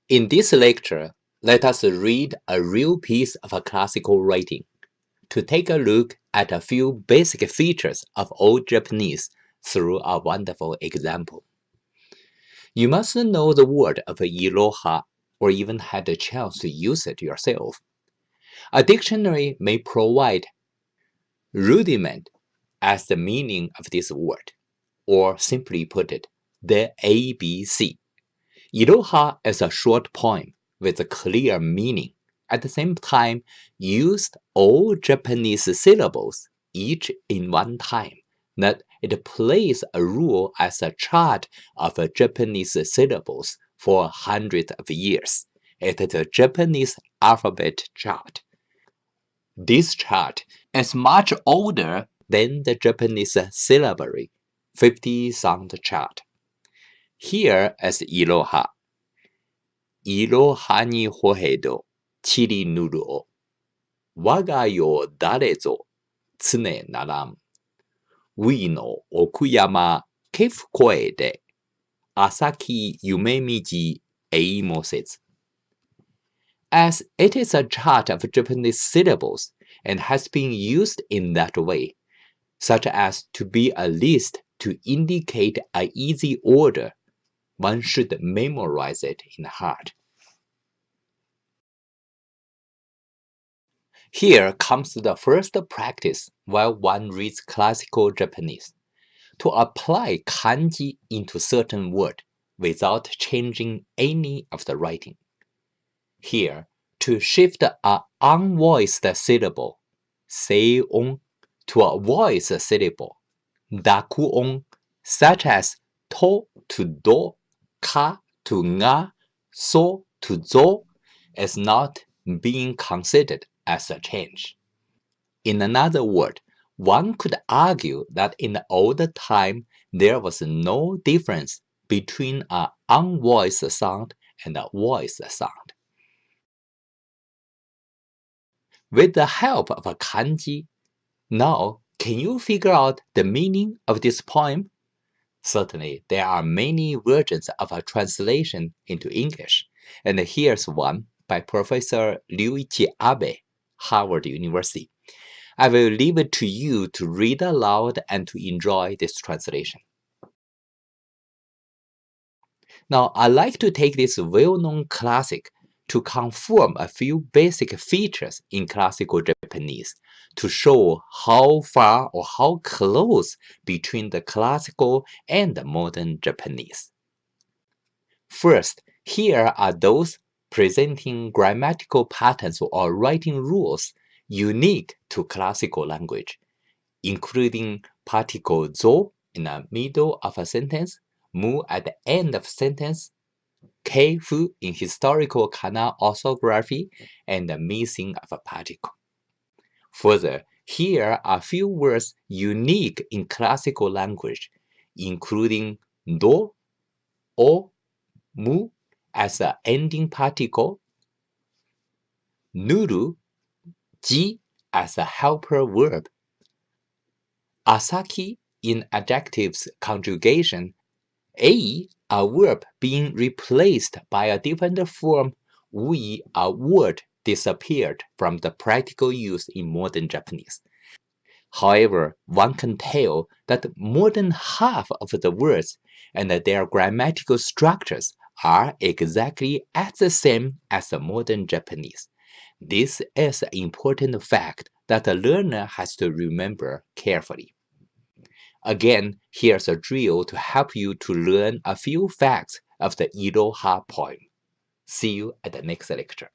In this lecture, let us read a real piece of classical writing to take a look at a few basic features of Old Japanese through a wonderful example. You must know the word of iroha or even had the chance to use it yourself. A dictionary may provide rudiment as the meaning of this word, or simply put it, the ABC. Iroha is a short poem with a clear meaning. At the same time, used all Japanese syllables, each in one time, that it plays a role as a chart of Japanese syllables for hundreds of years. It is a Japanese alphabet chart. This chart is much older than the Japanese syllabary 50-sound chart. Here is iroha. いろはにほへど、ちりぬるお。我がよ誰ぞ、常ならん。ういの奥山、けふ声で、朝き夢みじ、えいもせず。As it is a chart of Japanese syllables and has been used in that way, such as to be a list to indicate an easy order, one should memorize it in heart. Here comes the first practice while one reads classical Japanese, to apply kanji into certain word without changing any of the writing. Here, to shift a unvoiced syllable, sei-on, to a voiced syllable, daku-on, such as to do, ka to nga, so to zo, is not being considered as a change. In another word, one could argue that in the old time there was no difference between an unvoiced sound and a voiced sound. With the help of a kanji, now can you figure out the meaning of this poem? Certainly, there are many versions of a translation into English, and here's one by Professor Ryuichi Abe, Harvard University. I will leave it to you to read aloud and to enjoy this translation. Now, I like to take this well-known classic to confirm a few basic features in classical Japanese to show how far or how close between the classical and the modern Japanese. First, here are those presenting grammatical patterns or writing rules unique to classical language, including particle zo in the middle of a sentence, mu at the end of a sentence, keifu in historical kana orthography, and the missing of a particle. Further, here are a few words unique in classical language, including do, o, mu as an ending particle, nuru, ji as a helper verb, asaki in adjectives conjugation, a verb being replaced by a different form, we a word disappeared from the practical use in modern Japanese. However, one can tell that more than half of the words and their grammatical structures are exactly as the same as the modern Japanese. This is an important fact that the learner has to remember carefully. Again, here's a drill to help you to learn a few facts of the Iroha poem. See you at the next lecture.